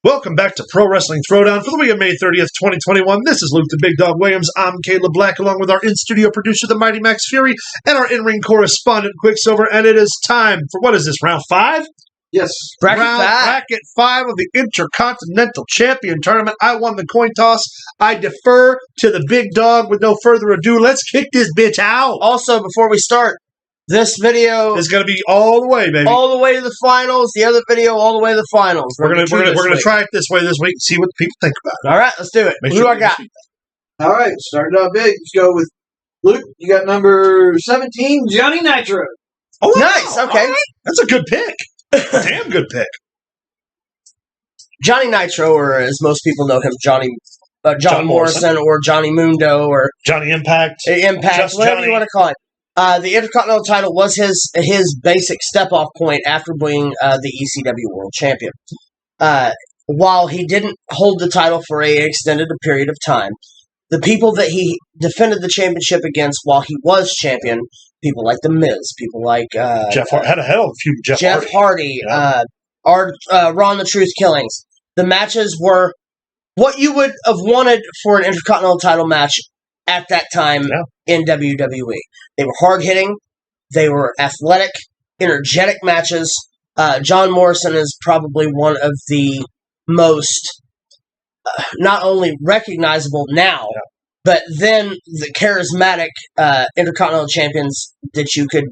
Welcome back to Pro Wrestling Throwdown for the week of May 30th, 2021. This is Luke the Big Dog Williams. I'm Caleb Black, along with our in-studio producer, the Mighty Max Fury, and our in-ring correspondent, Quicksilver. And it is time for, what is this, round 5? Yes. Bracket 5 of the Intercontinental Champion Tournament. I won the coin toss. I defer to the Big Dog. With no further ado, let's kick this bitch out. Also, before we start, this video is going to be all the way, baby. All the way to the finals. The other video, all the way to the finals. We're gonna try it this way this week and see what people think about it. All right, let's do it. Who do I got? All right, starting out big. Let's go with Luke. You got number 17, Johnny Nitro. Oh, wow. Nice. Okay, right. That's a good pick. Damn good pick. Johnny Nitro, or as most people know him, John Morrison, or Johnny Mundo, or Johnny Impact. Whatever Johnny. You want to call it. The Intercontinental title was his basic step-off point after being the ECW World Champion. While he didn't hold the title for an extended period of time, the people that he defended the championship against while he was champion, people like The Miz, people like Jeff Hardy, had a hell of a few Jeff Hardy, yeah. Ron the Truth Killings. The matches were what you would have wanted for an Intercontinental title match at that time in WWE. They were hard-hitting. They were athletic, energetic matches. John Morrison is probably one of the most not only recognizable now, but then the charismatic Intercontinental champions that you could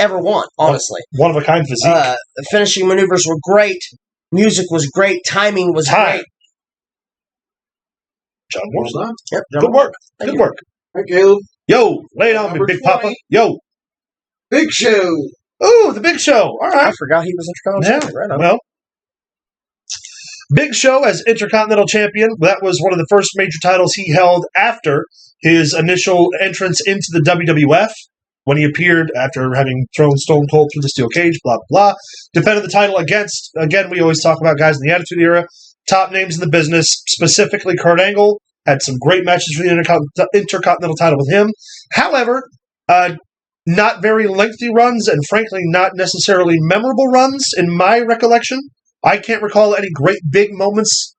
ever want, honestly. One-of-a-kind physique. The finishing maneuvers were great. Music was great. Timing was great. John Morrison. Yep. Good work. Good work. All right, Caleb. Yo, lay it on me, Big 20. Papa. Yo. Big Show. Ooh, the Big Show. All right. I forgot he was Intercontinental champion. Right on. Well, Big Show as Intercontinental Champion. That was one of the first major titles he held after his initial entrance into the WWF, when he appeared after having thrown Stone Cold through the steel cage, blah, blah, blah. Defended the title against, again, we always talk about guys in the Attitude Era, top names in the business, specifically Kurt Angle. Had some great matches for the Intercontinental title with him. However, not very lengthy runs, and frankly, not necessarily memorable runs in my recollection. I can't recall any great big moments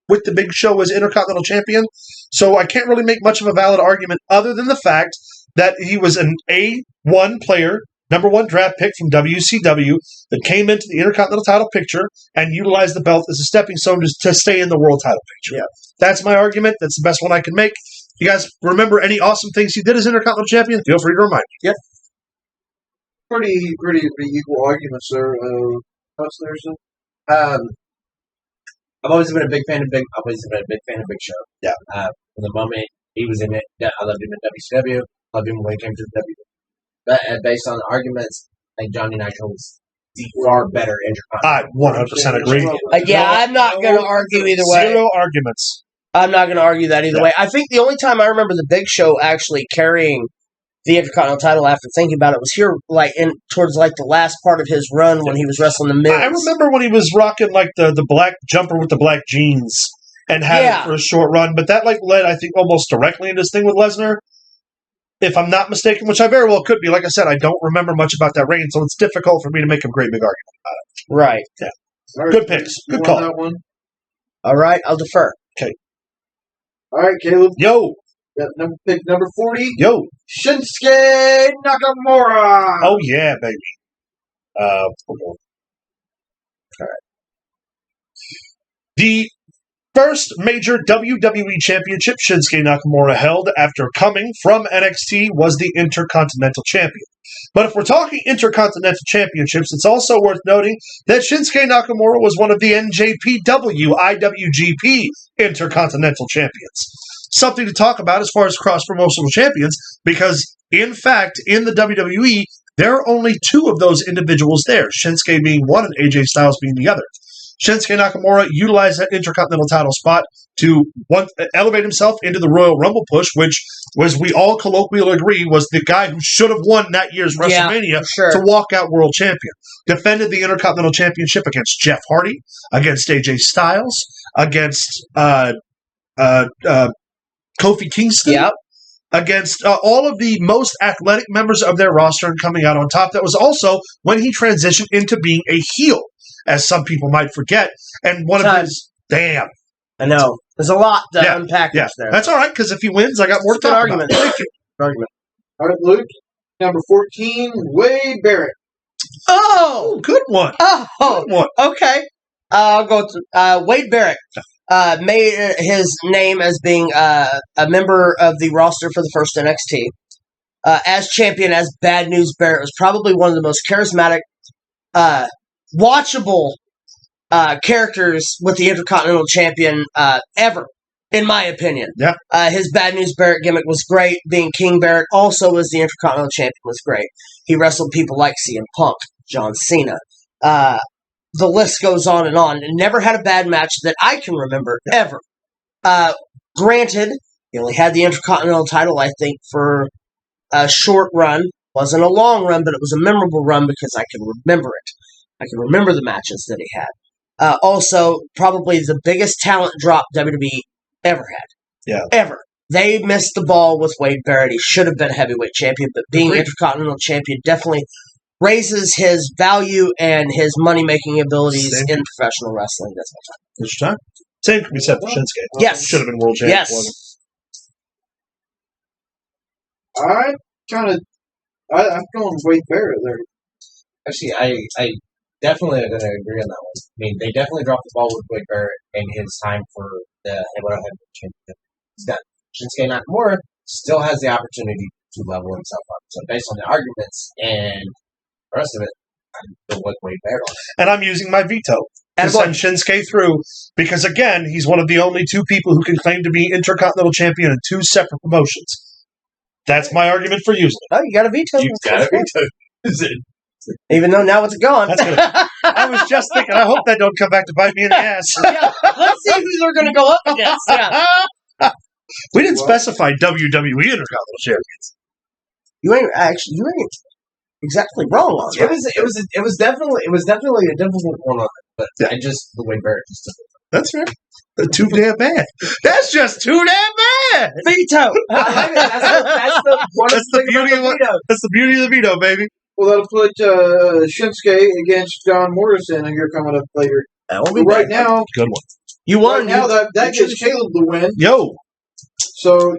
with the Big Show as Intercontinental Champion, so I can't really make much of a valid argument other than the fact that he was an A1 player, number 1 draft pick from WCW that came into the Intercontinental title picture and utilized the belt as a stepping stone to stay in the world title picture. Yeah. That's my argument. That's the best one I can make. If you guys remember any awesome things he did as Intercontinental Champion, feel free to remind me. Yep. Pretty equal arguments there, I've always been a big fan of Big Show. Yeah. From the moment he was in it, I loved him in WCW. Loved him when he came to the WWE. But based on the arguments, I think Johnny Nitro was the far better Intercontinental. I 100% agree. I'm not going to argue either way. Zero arguments. I'm not going to argue that either way. I think the only time I remember the Big Show actually carrying the Intercontinental title after thinking about it was here, towards the last part of his run when he was wrestling the Miz. I remember when he was rocking the black jumper with the black jeans and had it for a short run, but that led, I think, almost directly into this thing with Lesnar. If I'm not mistaken, which I very well could be. Like I said, I don't remember much about that reign, so it's difficult for me to make a great big argument about it. Right. Yeah. Right, good picks. Good call. That one. All right, I'll defer. Okay. All right, Caleb. Yo. Got pick number 40. Yo. Shinsuke Nakamura. Oh, yeah, baby. All right. The first major WWE championship Shinsuke Nakamura held after coming from NXT was the Intercontinental Champion. But if we're talking Intercontinental Championships, it's also worth noting that Shinsuke Nakamura was one of the NJPW IWGP Intercontinental Champions. Something to talk about as far as cross-promotional champions, because, in fact, in the WWE, there are only 2 of those individuals there, Shinsuke being one and AJ Styles being the other. Shinsuke Nakamura utilized that Intercontinental title spot to elevate himself into the Royal Rumble push, which was, we all colloquially agree, was the guy who should have won that year's WrestleMania to walk out world champion. Defended the Intercontinental Championship against Jeff Hardy, against AJ Styles, against Kofi Kingston, against all of the most athletic members of their roster and coming out on top. That was also when he transitioned into being a heel. as some people might forget. And one of his, damn. I know. There's a lot to unpack there. That's all right, because if he wins, I got more to talk argument. about. Thank you. Good argument. All right, Luke. Number 14, Wade Barrett. Oh! Good one. Oh! Good one. Okay. I'll go to Wade Barrett. Made his name as being a member of the roster for the first NXT. As champion, as Bad News Barrett, was probably one of the most charismatic, watchable characters with the Intercontinental Champion ever, in my opinion. Yeah. His Bad News Barrett gimmick was great. Being King Barrett also as the Intercontinental Champion was great. He wrestled people like CM Punk, John Cena. The list goes on and on. And never had a bad match that I can remember, ever. Granted, he only had the Intercontinental title, I think, for a short run. Wasn't a long run, but it was a memorable run because I can remember it. I can remember the matches that he had. Also, probably the biggest talent drop WWE ever had. Yeah. Ever. They missed the ball with Wade Barrett. He should have been heavyweight champion, but being Intercontinental champion definitely raises his value and his money-making abilities in professional wrestling. That's my time. This time? Same can be said for Shinsuke. Yes. Should have been world champion. Yes. I'm going with Wade Barrett there. Actually, I definitely am going to agree on that one. I mean, they definitely dropped the ball with Wade Barrett and his time for the heavyweight championship. He's done. Shinsuke Nakamura still has the opportunity to level himself up. So based on the arguments and the rest of it, I'm going with Wade Barrett on it. And I'm using my veto to send Shinsuke through because, again, he's one of the only two people who can claim to be Intercontinental Champion in two separate promotions. That's my argument for using it. Oh, you got a veto. You got a veto. Even though now it's gone. That's gonna, I was just thinking, I hope that don't come back to bite me in the ass. Yeah, let's see who they're going to go up against. Yeah. We didn't specify WWE Intercontinental Champions. You ain't exactly wrong on that. It was definitely a difficult one on it, but Yeah. the Wade Barrett just took it. That's fair. Too damn bad. That's just too damn bad. Veto. That's the beauty of that's the beauty of the veto, baby. Well, that'll put Shinsuke against John Morrison, and you're coming up later. That will be right now. Good one. You won. Right now, that gives Caleb the win. Yo. So,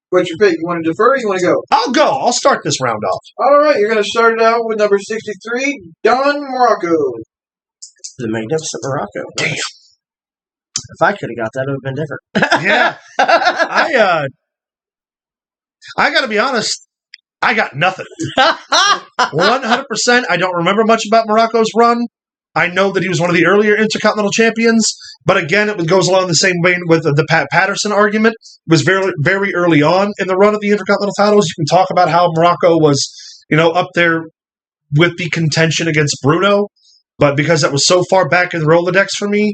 what's your pick? You want to defer or you want to go? I'll go. I'll start this round off. All right, you're going to start it out with number 63, Don Morocco. The magnificent Morocco. Damn. If I could have got that, it would have been different. Yeah. I got to be honest. I got nothing. 100%. I don't remember much about Morocco's run. I know that he was one of the earlier Intercontinental Champions, but again, it goes along the same vein with the Pat Patterson argument. It was very, very early on in the run of the Intercontinental titles. You can talk about how Morocco was, up there with the contention against Bruno, but because that was so far back in the Rolodex for me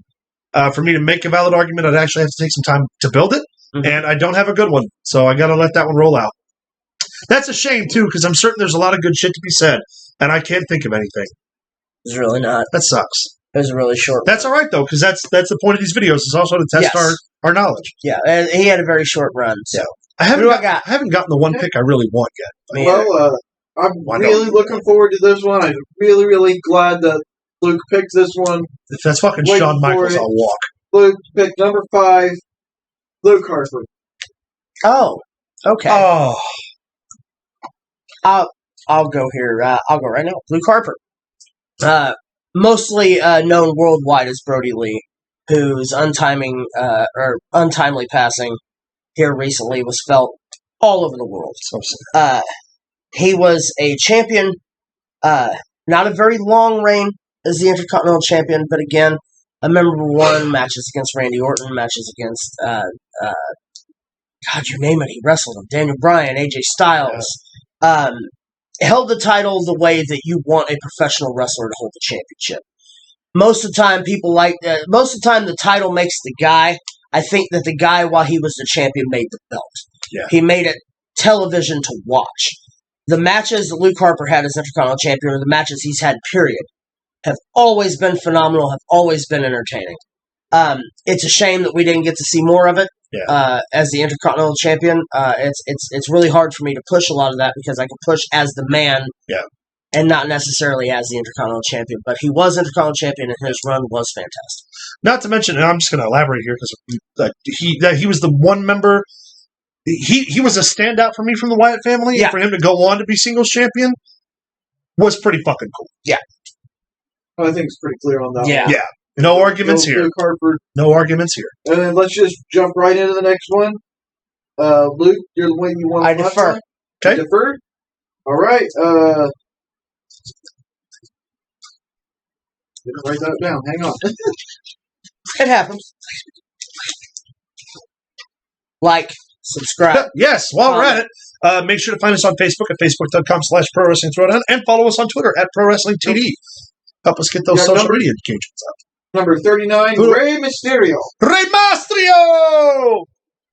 to make a valid argument, I'd actually have to take some time to build it, and I don't have a good one, so I got to let that one roll out. That's a shame, too, because I'm certain there's a lot of good shit to be said, and I can't think of anything. It's really not. That sucks. It was a really short. That's all right, though, because that's the point of these videos. Is also to test our knowledge. Yeah, and he had a very short run. So I haven't gotten the one pick I really want yet. Well, I'm really looking forward to this one. I'm really, really glad that Luke picked this one. If that's fucking Shawn Michaels, I'll walk. Luke picked number 5, Luke Harper. Oh, okay. Oh. I'll go here. I'll go right now. Luke Harper. Mostly known worldwide as Brody Lee, whose untimely passing here recently was felt all over the world. He was a champion, not a very long reign as the Intercontinental Champion, but again, a memorable one, matches against Randy Orton, matches against, God, you name it, he wrestled him. Daniel Bryan, AJ Styles. Held the title the way that you want a professional wrestler to hold the championship. Most of the time, the title makes the guy. I think that the guy, while he was the champion, made the belt. Yeah. He made it television to watch. The matches that Luke Harper had as Intercontinental Champion, or the matches he's had, period, have always been phenomenal, have always been entertaining. It's a shame that we didn't get to see more of it. Yeah. As the Intercontinental Champion, it's really hard for me to push a lot of that because I can push as the man and not necessarily as the Intercontinental Champion, but he was Intercontinental Champion, and his run was fantastic. Not to mention, and I'm just going to elaborate here because he was the one member. He was a standout for me from the Wyatt family. Yeah. And for him to go on to be singles champion was pretty fucking cool. Yeah. I think it's pretty clear on that. Yeah. Yeah. No arguments here. Harper. No arguments here. And then let's just jump right into the next one. Luke, you're the one you want. I defer. Okay. Defer. All right. Write that down. Hang on. It happens. Like, subscribe. Yes, while we're at it, make sure to find us on Facebook at facebook.com/Pro Wrestling Throwdown and follow us on Twitter at Pro Wrestling TD. Help us get those social media engagements up. Number 39, Rey Mysterio. Rey Mysterio!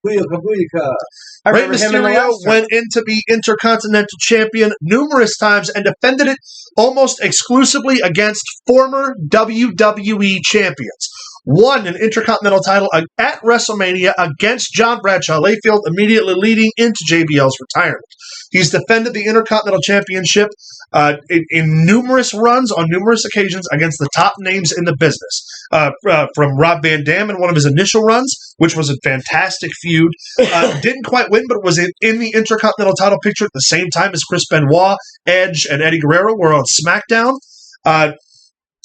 I Rey remember him in the Mysterio last went in to be Intercontinental Champion numerous times and defended it almost exclusively against former WWE champions. Won an Intercontinental title at WrestleMania against John Bradshaw Layfield, immediately leading into JBL's retirement. He's defended the Intercontinental Championship in numerous runs on numerous occasions against the top names in the business. From Rob Van Dam in one of his initial runs, which was a fantastic feud. Didn't quite win, but was in the Intercontinental title picture at the same time as Chris Benoit, Edge, and Eddie Guerrero were on SmackDown.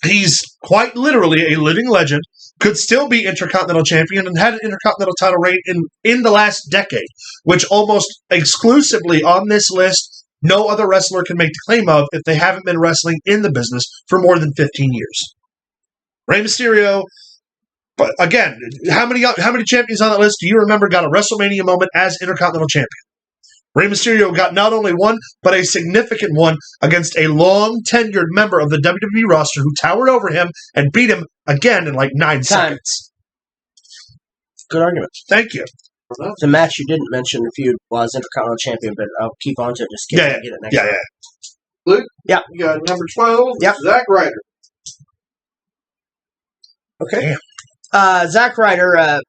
He's quite literally a living legend. Could still be Intercontinental Champion and had an Intercontinental title reign in the last decade, which almost exclusively on this list, no other wrestler can make the claim of if they haven't been wrestling in the business for more than 15 years. Rey Mysterio, but again, how many champions on that list do you remember got a WrestleMania moment as Intercontinental Champion? Rey Mysterio got not only one, but a significant one against a long-tenured member of the WWE roster who towered over him and beat him again in like 9 seconds. Good argument. Thank you. The match you didn't mention if you was Intercontinental Champion, but I'll keep on to it. Just get it next time. Luke? Yeah. You got number 12, Yep. Zack Ryder. Okay. Zack Ryder,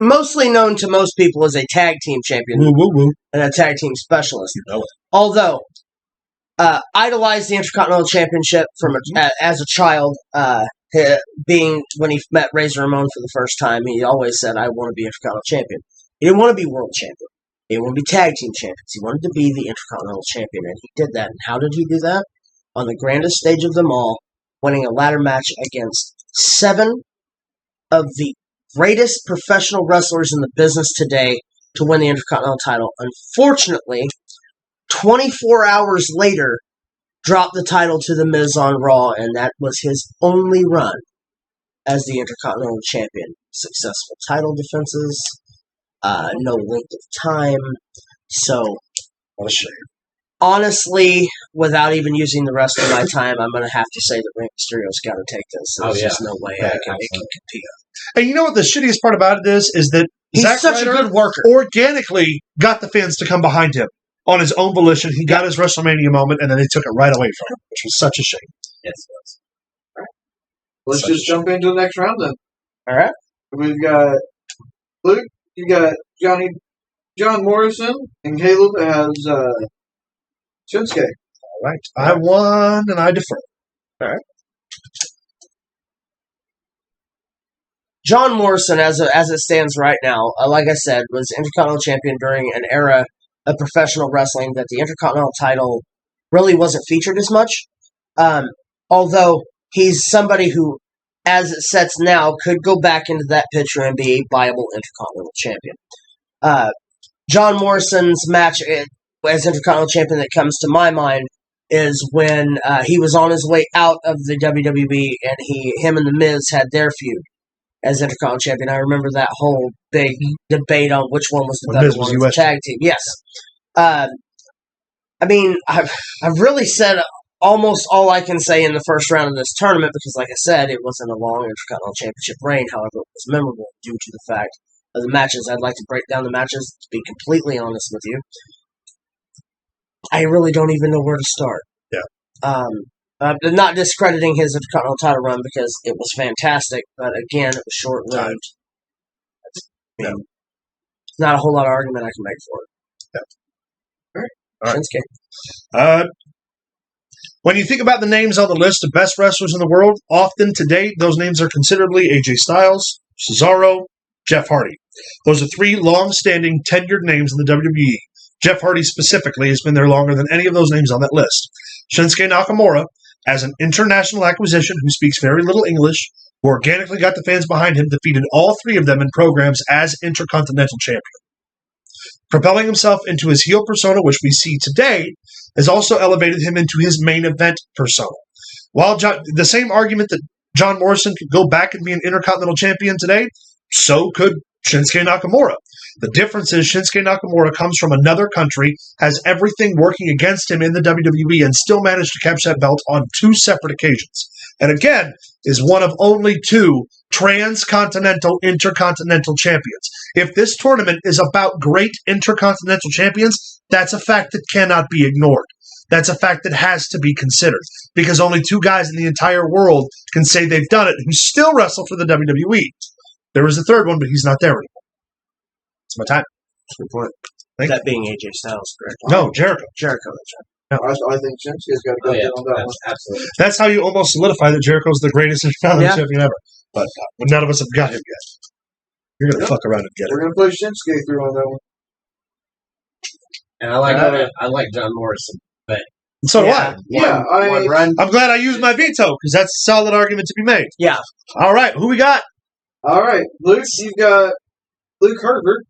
mostly known to most people as a tag team champion and a tag team specialist. You know it. Although, idolized the Intercontinental Championship from as a child, being when he met Razor Ramon for the first time, he always said, I want to be Intercontinental Champion. He didn't want to be World Champion. He didn't want to be Tag Team Champions. He wanted to be the Intercontinental Champion, and he did that. And how did he do that? On the grandest stage of them all, winning a ladder match against 7 of the greatest professional wrestlers in the business today to win the Intercontinental title. Unfortunately, 24 hours later, dropped the title to The Miz on Raw, and that was his only run as the Intercontinental Champion. Successful title defenses, no length of time. So, What a shame. honestly, without even using the rest of my time, I'm going to have to say that Rey Mysterio's got to take this. There's just no way it can compete. And you know what the shittiest part about it is that He's Zack such a Ryder good worker. organically got the fans to come behind him on his own volition. He got his WrestleMania moment, and then they took it right away from him, which was such a shame. Yes, it was. Let's just jump into the next round then. All right. We've got Luke, you got John Morrison, and Caleb has Shinsuke. All right. I won, and I defer. All right. John Morrison, as it stands right now, like I said, was Intercontinental Champion during an era of professional wrestling that the Intercontinental title really wasn't featured as much. Although he's somebody who, as it sets now, could go back into that picture and be a viable Intercontinental Champion. John Morrison's match as Intercontinental Champion that comes to my mind is when he was on his way out of the WWE and him and The Miz had their feud as Intercontinental Champion. I remember that whole big debate on which one was the better Miz was one as a US tag team. Yes. I mean, I've really said almost all I can say in the first round of this tournament because, like I said, it wasn't a long Intercontinental Championship reign. However, it was memorable due to the fact of the matches. I'd like to break down the matches, to be completely honest with you. I really don't even know where to start. Yeah. Not discrediting his Intercontinental title run because it was fantastic, but again, it was short-lived. Yeah. Not a whole lot of argument I can make for it. Yeah. All right. Shinsuke. When you think about the names on the list of best wrestlers in the world, often to date, those names are considerably AJ Styles, Cesaro, Jeff Hardy. Those are three long-standing, tenured names in the WWE. Jeff Hardy specifically has been there longer than any of those names on that list. Shinsuke Nakamura, as an international acquisition who speaks very little English, who organically got the fans behind him, defeated all three of them in programs as Intercontinental Champion. Propelling himself into his heel persona, which we see today, has also elevated him into his main event persona. While the same argument that John Morrison could go back and be an Intercontinental Champion today, so could Shinsuke Nakamura. The difference is Shinsuke Nakamura comes from another country, has everything working against him in the WWE, and still managed to capture that belt on two separate occasions. And again, is one of only two transcontinental intercontinental champions. If this tournament is about great intercontinental champions, that's a fact that cannot be ignored. That's a fact that has to be considered, because only two guys in the entire world can say they've done it who still wrestle for the WWE. There was a third one, but he's not there anymore. It's my time. That being AJ Styles, correct? No, Jericho. Jericho, that's right. I think Shinsuke's got to go on that one. Absolutely. That's how you almost solidify that Jericho's the greatest intercontinental champion ever. But none of us have got him yet. You're going to fuck around and get We're it. going to push Shinsuke through on that one. And I like John Morrison, but So do I. one run. I'm glad I used my veto, because that's a solid argument to be made. Yeah. All right, who we got? All right, Luke, you've got Luke Harper,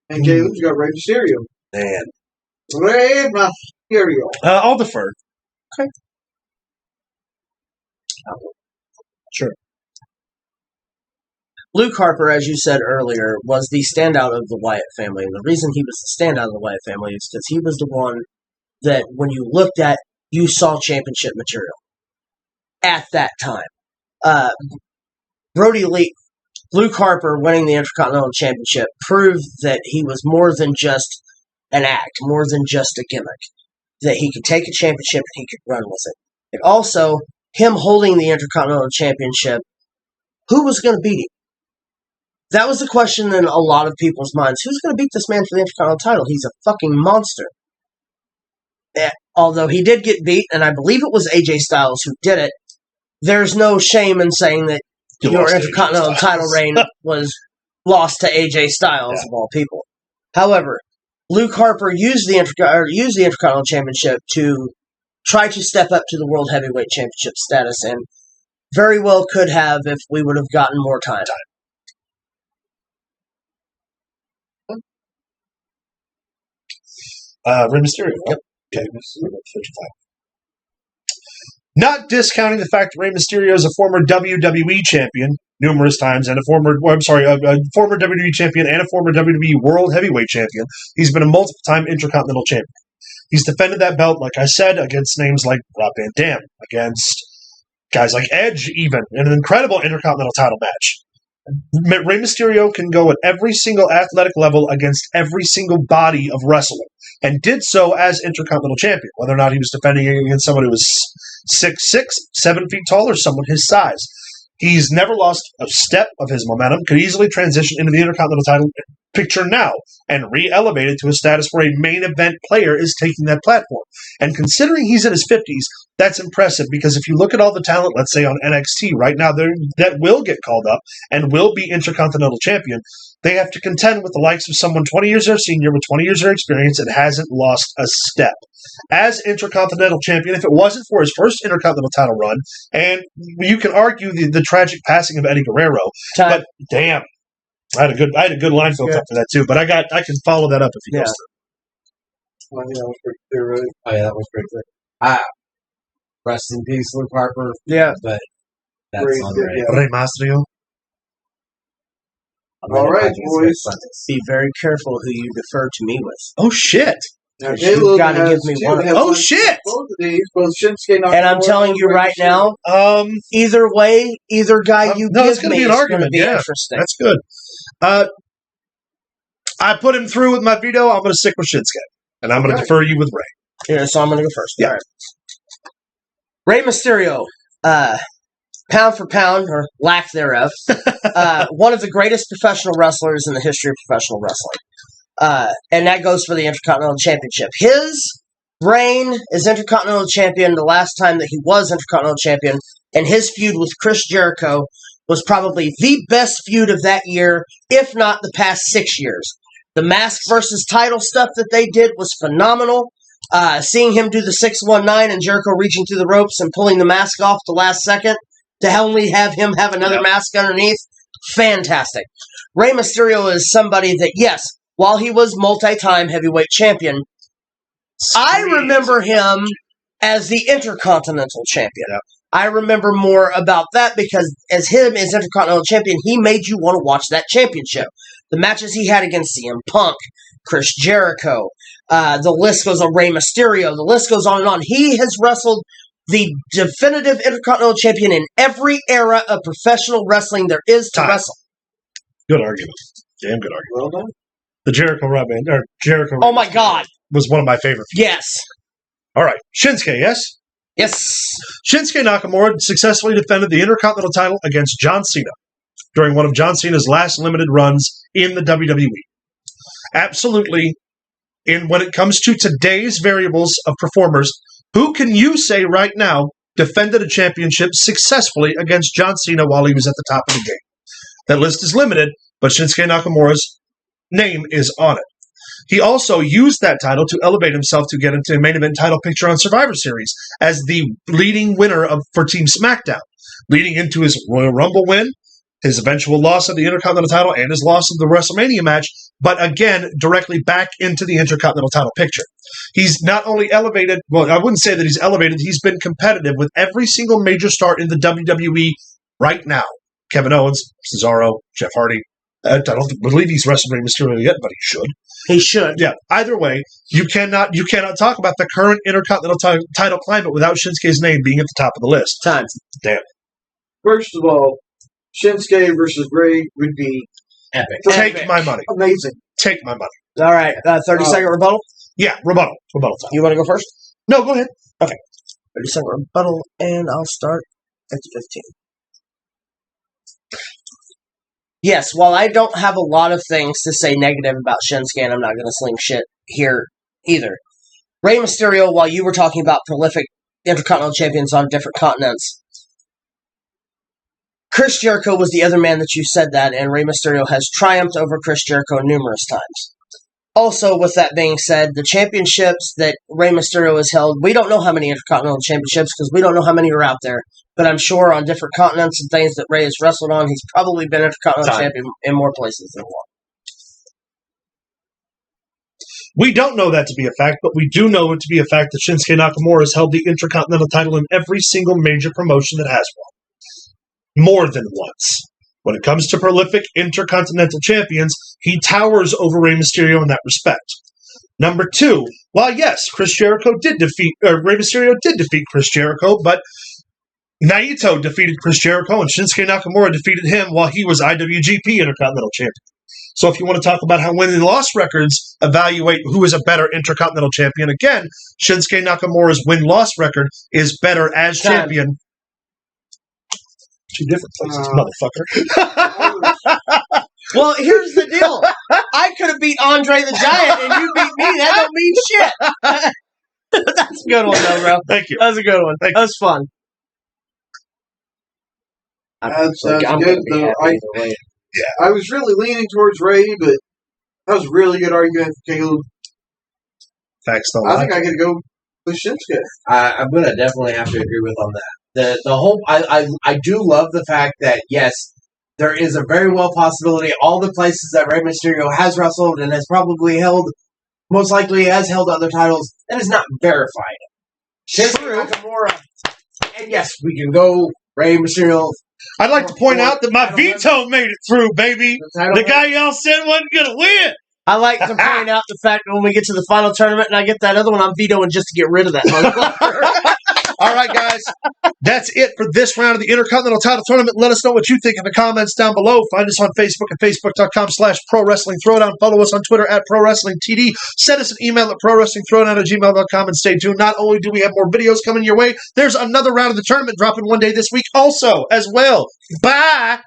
and Caleb, you got Rey Mysterio. Man. Rey Mysterio. I'll defer. Okay. Sure. Luke Harper, as you said earlier, was the standout of the Wyatt family. And the reason he was the standout of the Wyatt family is because he was the one that, when you looked at, you saw championship material at that time. Brody Lee, Luke Harper winning the Intercontinental Championship proved that he was more than just an act, more than just a gimmick. That he could take a championship and he could run with it. And also, him holding the Intercontinental Championship, who was going to beat him? That was the question in a lot of people's minds. Who's going to beat this man for the Intercontinental title? He's a fucking monster. Although he did get beat, and I believe it was AJ Styles who did it, there's no shame in saying that your Intercontinental title reign was lost to AJ Styles, of all people. However, Luke Harper used the Intercontinental Championship to try to step up to the World Heavyweight Championship status, and very well could have if we would have gotten more time. Rey Mysterio. Yep. Okay. 55. Not discounting the fact that Rey Mysterio is a former WWE champion numerous times and a former WWE champion and a former WWE World Heavyweight champion. He's been a multiple-time Intercontinental champion. He's defended that belt, like I said, against names like Rob Van Dam, against guys like Edge, even, in an incredible Intercontinental title match. Rey Mysterio can go at every single athletic level against every single body of wrestling, and did so as Intercontinental Champion, whether or not he was defending against someone who was 6'6", 7 feet tall, or someone his size. He's never lost a step of his momentum, could easily transition into the Intercontinental title picture now, and re-elevated to a status where a main event player is taking that platform. And considering he's in his 50s, that's impressive, because if you look at all the talent, let's say on NXT right now, that will get called up and will be Intercontinental Champion, they have to contend with the likes of someone 20 years their senior with 20 years their experience and hasn't lost a step. As Intercontinental Champion, if it wasn't for his first Intercontinental title run, and you can argue the tragic passing of Eddie Guerrero, but damn, I had a good line built up for that too. But I can follow that up if he goes through. Well, yeah, that was pretty clear, right? Oh yeah, that was pretty clear. Rest in peace, Luke Harper. Yeah, but that's Great, on Ray. yeah. Rey Mysterio. All right, boys. be very careful who you defer to me with. Oh shit! Now, You've Caleb gotta has give me two one. headlines Oh shit! for both of these, both Shinsuke Nakamura And I'm telling you right now, either way, either guy you no, give it's gonna me be an is argument, going to be yeah. interesting. That's good. I put him through with my veto. I'm going to stick with Shinsuke, and I'm going to defer you with Rey. Yeah, so I'm going to go first. Yeah. All right. Rey Mysterio, pound for pound, or lack thereof, one of the greatest professional wrestlers in the history of professional wrestling. And that goes for the Intercontinental Championship. His Reign is Intercontinental Champion the last time that he was Intercontinental Champion, and his feud with Chris Jericho was probably the best feud of that year, if not the past 6 years. The mask versus title stuff that they did was phenomenal. Seeing him do the 619 and Jericho reaching through the ropes and pulling the mask off the last second to only have him have another mask underneath, fantastic. Rey Mysterio is somebody that, yes, while he was multi-time heavyweight champion, I remember him as the Intercontinental Champion. Yep. I remember more about that because as him as Intercontinental Champion, he made you want to watch that championship. The matches he had against CM Punk, Chris Jericho, the list goes on, Rey Mysterio, the list goes on and on. He has wrestled the definitive Intercontinental Champion in every era of professional wrestling there is to wrestle. Good argument. Damn good argument. Well done. The Jericho Rubman, or Jericho. Oh my God. Was one of my favorite. Yes. All right. Shinsuke, yes? Yes. Shinsuke Nakamura successfully defended the Intercontinental title against John Cena during one of John Cena's last limited runs in the WWE. Absolutely, when it comes to today's variables of performers, who can you say right now defended a championship successfully against John Cena while he was at the top of the game? That list is limited, but Shinsuke Nakamura's name is on it. He also used that title to elevate himself to get into a main event title picture on Survivor Series as the leading winner for Team SmackDown, leading into his Royal Rumble win, his eventual loss of the Intercontinental title, and his loss of the WrestleMania match, but again, directly back into the Intercontinental title picture. He's not only elevated, well, I wouldn't say that he's elevated, he's been competitive with every single major star in the WWE right now. Kevin Owens, Cesaro, Jeff Hardy. I don't believe he's wrestled Rey Mysterio yet, but he should. He should. Yeah. Either way, you cannot talk about the current Intercontinental title climate without Shinsuke's name being at the top of the list. Time. Damn. First of all, Shinsuke versus Rey would be Epic. Take my money. amazing. Take my money. All right. 30-second rebuttal. Yeah, rebuttal. Rebuttal time. You want to go first? No, go ahead. 30-second rebuttal, and I'll start at 15. Yes, while I don't have a lot of things to say negative about Shinsuke, and I'm not going to sling shit here either. Rey Mysterio, while you were talking about prolific Intercontinental Champions on different continents, Chris Jericho was the other man that you said that, and Rey Mysterio has triumphed over Chris Jericho numerous times. Also, with that being said, the championships that Rey Mysterio has held, we don't know how many Intercontinental Championships because we don't know how many are out there. But I'm sure on different continents and things that Rey has wrestled on, he's probably been Intercontinental Champion in more places than one. We don't know that to be a fact, but we do know it to be a fact that Shinsuke Nakamura has held the Intercontinental title in every single major promotion that has one. More than once. When it comes to prolific Intercontinental Champions, he towers over Rey Mysterio in that respect. Number two, while yes, Rey Mysterio did defeat Chris Jericho, but Naito defeated Chris Jericho and Shinsuke Nakamura defeated him while he was IWGP Intercontinental Champion. So if you want to talk about how win and loss records evaluate who is a better Intercontinental Champion, again, Shinsuke Nakamura's win-loss record is better as champion. Two different places, motherfucker. Well, here's the deal. I could have beat Andre the Giant and you beat me. That don't mean shit. That's a good one, though, bro. Thank you. That was a good one. That was fun. That's I'm good. gonna be Though. happy either way. I was really leaning towards Rey, but that was a really good argument for Caleb. Facts don't I lie. think I could go with Shinsuke. I'm gonna definitely have to agree with on that. The whole I do love the fact that yes, there is a very well possibility all the places that Rey Mysterio has wrestled and has probably held, most likely has held other titles, that is not verified. Shinsuke Nakamura, and yes, we can go Rey Mysterio. I'd like to point out that my veto made it through, baby. The guy y'all said wasn't going to win. I like to point out the fact that when we get to the final tournament and I get that other one, I'm vetoing just to get rid of that motherfucker. All right, guys. That's it for this round of the Intercontinental Title Tournament. Let us know what you think in the comments down below. Find us on Facebook at facebook.com/Pro Wrestling Throwdown. Follow us on Twitter at Pro Wrestling TD. Send us an email at prowrestling@gmail.com and stay tuned. Not only do we have more videos coming your way, there's another round of the tournament dropping one day this week also as well. Bye!